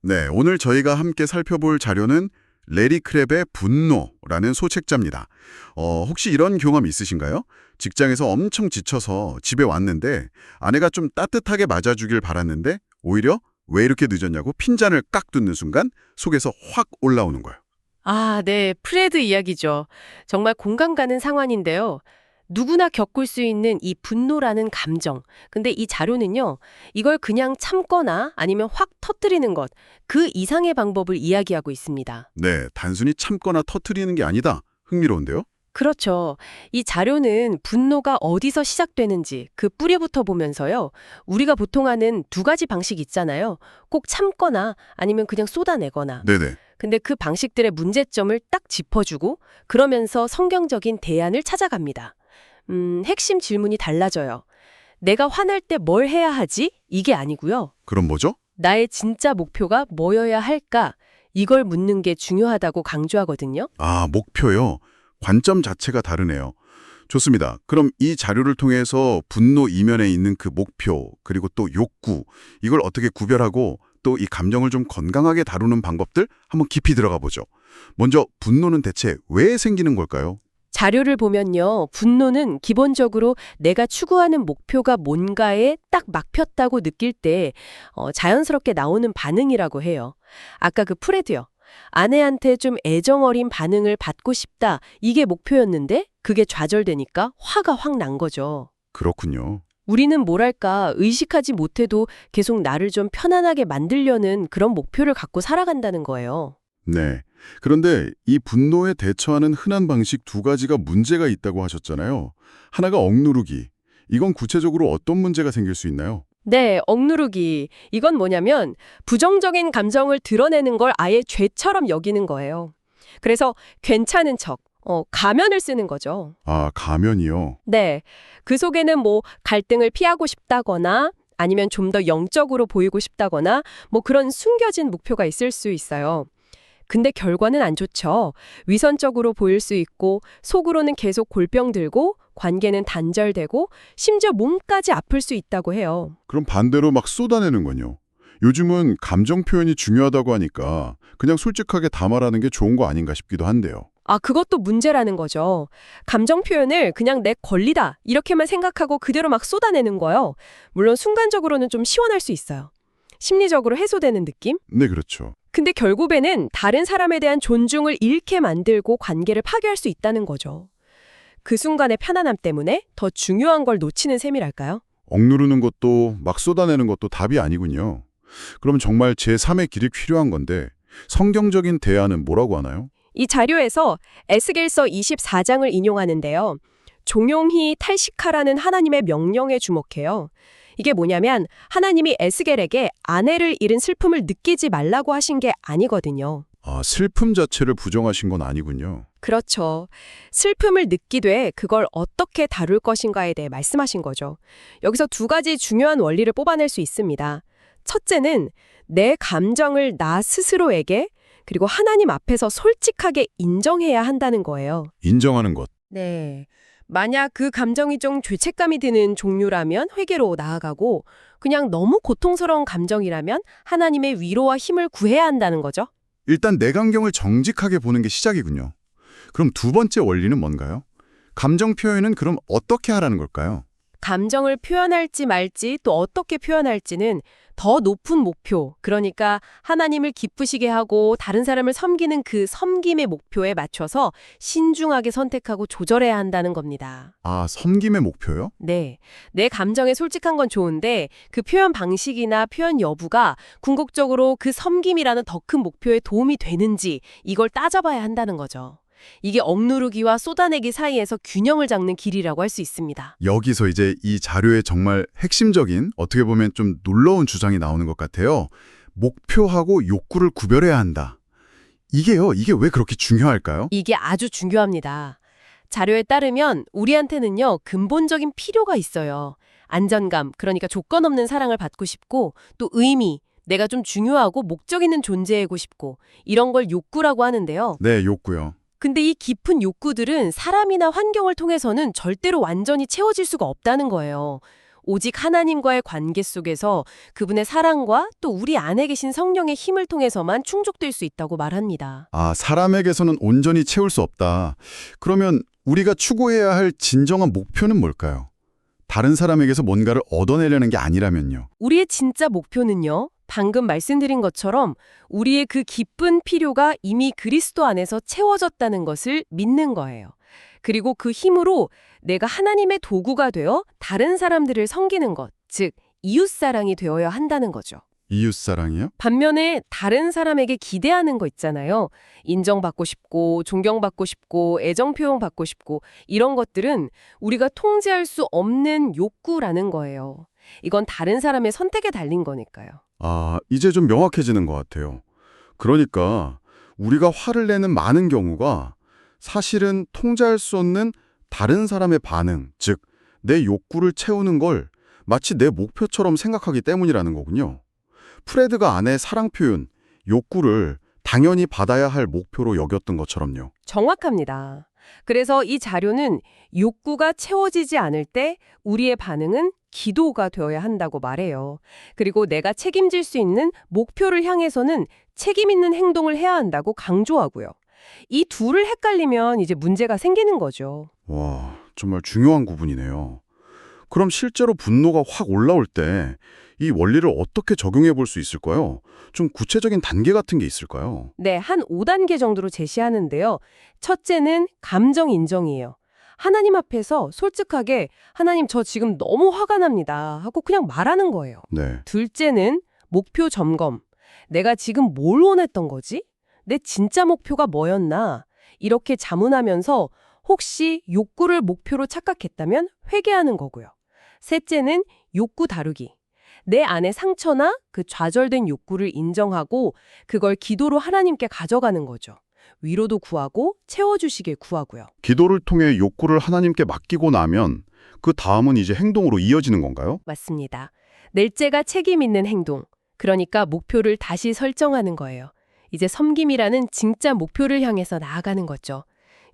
네, 오늘 저희가 함께 살펴볼 자료는 레리 크랩의 분노라는 소책자입니다. 혹시 이런 경험 있으신가요? 직장에서 엄청 지쳐서 집에 왔는데 아내가 좀 따뜻하게 맞아주길 바랐는데 오히려 왜 이렇게 늦었냐고 핀잔을 깍 뚫는 순간 속에서 확 올라오는 거예요. 아, 네. 프레드 이야기죠. 정말 공감 가는 상황인데요. 누구나 겪을 수 있는 이 분노라는 감정. 근데 이 자료는요, 이걸 그냥 참거나 아니면 확 터뜨리는 것, 그 이상의 방법을 이야기하고 있습니다. 네, 단순히 참거나 터트리는 게 아니다. 흥미로운데요? 그렇죠. 이 자료는 분노가 어디서 시작되는지 그 뿌리부터 보면서요, 우리가 보통 하는 두 가지 방식 있잖아요. 꼭 참거나 아니면 그냥 쏟아내거나. 네네. 근데 그 방식들의 문제점을 딱 짚어주고 그러면서 성경적인 대안을 찾아갑니다. 핵심 질문이 달라져요. 내가 화날 때 뭘 해야 하지? 이게 아니고요. 그럼 뭐죠? 나의 진짜 목표가 뭐여야 할까? 이걸 묻는 게 중요하다고 강조하거든요. 아, 목표요. 관점 자체가 다르네요. 좋습니다. 그럼 이 자료를 통해서 분노 이면에 있는 그 목표, 그리고 또 욕구, 이걸 어떻게 구별하고 또 이 감정을 좀 건강하게 다루는 방법들 한번 깊이 들어가 보죠. 먼저 분노는 대체 왜 생기는 걸까요? 자료를 보면요. 분노는 기본적으로 내가 추구하는 목표가 뭔가에 딱 막혔다고 느낄 때 자연스럽게 나오는 반응이라고 해요. 아까 그 프레드요. 아내한테 좀 애정어린 반응을 받고 싶다. 이게 목표였는데 그게 좌절되니까 화가 확 난 거죠. 그렇군요. 우리는 뭐랄까 의식하지 못해도 계속 나를 좀 편안하게 만들려는 그런 목표를 갖고 살아간다는 거예요. 네. 그런데 이 분노에 대처하는 흔한 방식 두 가지가 문제가 있다고 하셨잖아요. 하나가 억누르기. 이건 구체적으로 어떤 문제가 생길 수 있나요? 네, 억누르기. 이건 뭐냐면 부정적인 감정을 드러내는 걸 아예 죄처럼 여기는 거예요. 그래서 괜찮은 척, 가면을 쓰는 거죠. 아, 가면이요. 네, 그 속에는 뭐 갈등을 피하고 싶다거나 아니면 좀 더 영적으로 보이고 싶다거나 뭐 그런 숨겨진 목표가 있을 수 있어요. 근데 결과는 안 좋죠. 위선적으로 보일 수 있고 속으로는 계속 골병 들고 관계는 단절되고 심지어 몸까지 아플 수 있다고 해요. 그럼 반대로 막 쏟아내는군요. 요즘은 감정 표현이 중요하다고 하니까 그냥 솔직하게 담아라는 게 좋은 거 아닌가 싶기도 한데요. 아, 그것도 문제라는 거죠. 감정 표현을 그냥 내 권리다 이렇게만 생각하고 그대로 막 쏟아내는 거요. 물론 순간적으로는 좀 시원할 수 있어요. 심리적으로 해소되는 느낌? 네, 그렇죠. 근데 결국에는 다른 사람에 대한 존중을 잃게 만들고 관계를 파괴할 수 있다는 거죠. 그 순간의 편안함 때문에 더 중요한 걸 놓치는 셈이랄까요? 억누르는 것도 막 쏟아내는 것도 답이 아니군요. 그럼 정말 제3의 길이 필요한 건데 성경적인 대안은 뭐라고 하나요? 이 자료에서 에스겔서 24장을 인용하는데요. 종용히 탈식하라는 하나님의 명령에 주목해요. 이게 뭐냐면 하나님이 에스겔에게 아내를 잃은 슬픔을 느끼지 말라고 하신 게 아니거든요. 아, 슬픔 자체를 부정하신 건 아니군요. 그렇죠. 슬픔을 느끼되 그걸 어떻게 다룰 것인가에 대해 말씀하신 거죠. 여기서 두 가지 중요한 원리를 뽑아낼 수 있습니다. 첫째는 내 감정을 나 스스로에게 그리고 하나님 앞에서 솔직하게 인정해야 한다는 거예요. 인정하는 것. 네. 만약 그 감정이 좀 죄책감이 드는 종류라면 회개로 나아가고 그냥 너무 고통스러운 감정이라면 하나님의 위로와 힘을 구해야 한다는 거죠. 일단 내 감정을 정직하게 보는 게 시작이군요. 그럼 두 번째 원리는 뭔가요? 감정 표현은 그럼 어떻게 하라는 걸까요? 감정을 표현할지 말지 또 어떻게 표현할지는 더 높은 목표, 그러니까 하나님을 기쁘시게 하고 다른 사람을 섬기는 그 섬김의 목표에 맞춰서 신중하게 선택하고 조절해야 한다는 겁니다. 아, 섬김의 목표요? 네. 내 감정에 솔직한 건 좋은데 그 표현 방식이나 표현 여부가 궁극적으로 그 섬김이라는 더 큰 목표에 도움이 되는지 이걸 따져봐야 한다는 거죠. 이게 억누르기와 쏟아내기 사이에서 균형을 잡는 길이라고 할 수 있습니다. 여기서 이제 이 자료의 정말 핵심적인 어떻게 보면 좀 놀라운 주장이 나오는 것 같아요. 목표하고 욕구를 구별해야 한다. 이게 왜 그렇게 중요할까요? 이게 아주 중요합니다. 자료에 따르면 우리한테는요, 근본적인 필요가 있어요. 안전감, 그러니까 조건 없는 사랑을 받고 싶고, 또 의미, 내가 좀 중요하고 목적 있는 존재이고 싶고, 이런 걸 욕구라고 하는데요. 네, 욕구요. 근데 이 깊은 욕구들은 사람이나 환경을 통해서는 절대로 완전히 채워질 수가 없다는 거예요. 오직 하나님과의 관계 속에서 그분의 사랑과 또 우리 안에 계신 성령의 힘을 통해서만 충족될 수 있다고 말합니다. 아, 사람에게서는 온전히 채울 수 없다. 그러면 우리가 추구해야 할 진정한 목표는 뭘까요? 다른 사람에게서 뭔가를 얻어내려는 게 아니라면요. 우리의 진짜 목표는요. 방금 말씀드린 것처럼 우리의 그 기쁜 필요가 이미 그리스도 안에서 채워졌다는 것을 믿는 거예요. 그리고 그 힘으로 내가 하나님의 도구가 되어 다른 사람들을 섬기는 것, 즉 이웃사랑이 되어야 한다는 거죠. 이웃사랑이요? 반면에 다른 사람에게 기대하는 거 있잖아요. 인정받고 싶고 존경받고 싶고 애정 표현받고 싶고 이런 것들은 우리가 통제할 수 없는 욕구라는 거예요. 이건 다른 사람의 선택에 달린 거니까요. 아, 이제 좀 명확해지는 것 같아요. 그러니까 우리가 화를 내는 많은 경우가 사실은 통제할 수 없는 다른 사람의 반응, 즉 내 욕구를 채우는 걸 마치 내 목표처럼 생각하기 때문이라는 거군요. 프레드가 아내 사랑 표현, 욕구를 당연히 받아야 할 목표로 여겼던 것처럼요. 정확합니다. 그래서 이 자료는 욕구가 채워지지 않을 때 우리의 반응은 기도가 되어야 한다고 말해요. 그리고 내가 책임질 수 있는 목표를 향해서는 책임 있는 행동을 해야 한다고 강조하고요. 이 둘을 헷갈리면 이제 문제가 생기는 거죠. 와, 정말 중요한 구분이네요. 그럼 실제로 분노가 확 올라올 때 이 원리를 어떻게 적용해 볼 수 있을까요? 좀 구체적인 단계 같은 게 있을까요? 네, 한 5단계 정도로 제시하는데요. 첫째는 감정 인정이에요. 하나님 앞에서 솔직하게 하나님 저 지금 너무 화가 납니다 하고 그냥 말하는 거예요. 네. 둘째는 목표 점검. 내가 지금 뭘 원했던 거지? 내 진짜 목표가 뭐였나? 이렇게 자문하면서 혹시 욕구를 목표로 착각했다면 회개하는 거고요. 셋째는 욕구 다루기. 내 안의 상처나 그 좌절된 욕구를 인정하고 그걸 기도로 하나님께 가져가는 거죠. 위로도 구하고 채워주시길 구하고요. 기도를 통해 욕구를 하나님께 맡기고 나면 그 다음은 이제 행동으로 이어지는 건가요? 맞습니다. 넷째가 책임 있는 행동. 그러니까 목표를 다시 설정하는 거예요. 이제 섬김이라는 진짜 목표를 향해서 나아가는 거죠.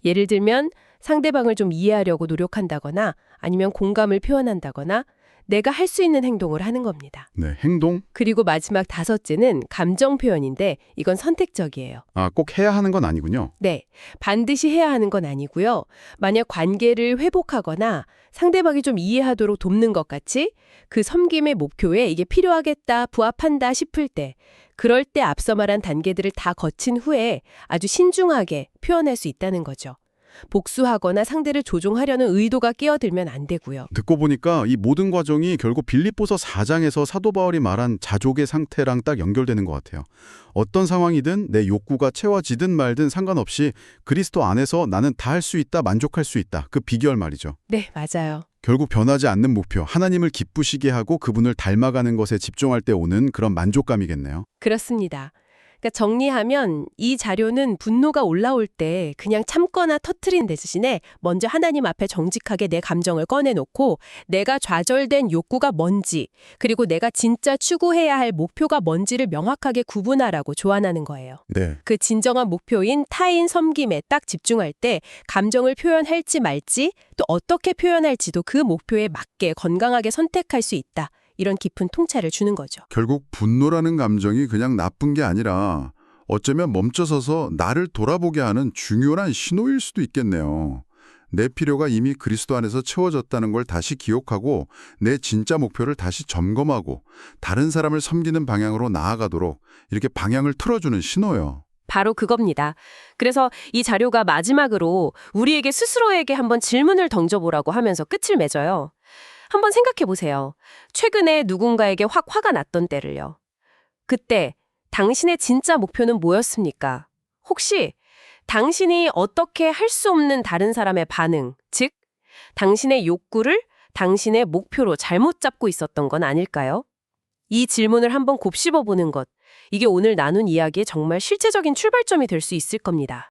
예를 들면 상대방을 좀 이해하려고 노력한다거나 아니면 공감을 표현한다거나 내가 할 수 있는 행동을 하는 겁니다. 네, 행동? 그리고 마지막 다섯째는 감정 표현인데 이건 선택적이에요. 아, 꼭 해야 하는 건 아니군요. 네, 반드시 해야 하는 건 아니고요. 만약 관계를 회복하거나 상대방이 좀 이해하도록 돕는 것 같이 그 섬김의 목표에 이게 필요하겠다, 부합한다 싶을 때 그럴 때 앞서 말한 단계들을 다 거친 후에 아주 신중하게 표현할 수 있다는 거죠. 복수하거나 상대를 조종하려는 의도가 끼어들면 안 되고요. 듣고 보니까 이 모든 과정이 결국 빌립보서 4장에서 사도 바울이 말한 자족의 상태랑 딱 연결되는 것 같아요. 어떤 상황이든 내 욕구가 채워지든 말든 상관없이 그리스도 안에서 나는 다 할 수 있다, 만족할 수 있다. 그 비결 말이죠. 네, 맞아요. 결국 변하지 않는 목표, 하나님을 기쁘시게 하고 그분을 닮아가는 것에 집중할 때 오는 그런 만족감이겠네요. 그렇습니다. 그러니까 정리하면 이 자료는 분노가 올라올 때 그냥 참거나 터트린 대신에 먼저 하나님 앞에 정직하게 내 감정을 꺼내놓고 내가 좌절된 욕구가 뭔지 그리고 내가 진짜 추구해야 할 목표가 뭔지를 명확하게 구분하라고 조언하는 거예요. 네. 그 진정한 목표인 타인 섬김에 딱 집중할 때 감정을 표현할지 말지 또 어떻게 표현할지도 그 목표에 맞게 건강하게 선택할 수 있다. 이런 깊은 통찰을 주는 거죠. 결국 분노라는 감정이 그냥 나쁜 게 아니라 어쩌면 멈춰서서 나를 돌아보게 하는 중요한 신호일 수도 있겠네요. 내 필요가 이미 그리스도 안에서 채워졌다는 걸 다시 기억하고 내 진짜 목표를 다시 점검하고 다른 사람을 섬기는 방향으로 나아가도록 이렇게 방향을 틀어주는 신호요. 바로 그겁니다. 그래서 이 자료가 마지막으로 우리에게 스스로에게 한번 질문을 던져보라고 하면서 끝을 맺어요. 한번 생각해 보세요. 최근에 누군가에게 확 화가 났던 때를요. 그때 당신의 진짜 목표는 뭐였습니까? 혹시 당신이 어떻게 할 수 없는 다른 사람의 반응, 즉 당신의 욕구를 당신의 목표로 잘못 잡고 있었던 건 아닐까요? 이 질문을 한번 곱씹어 보는 것, 이게 오늘 나눈 이야기의 정말 실제적인 출발점이 될 수 있을 겁니다.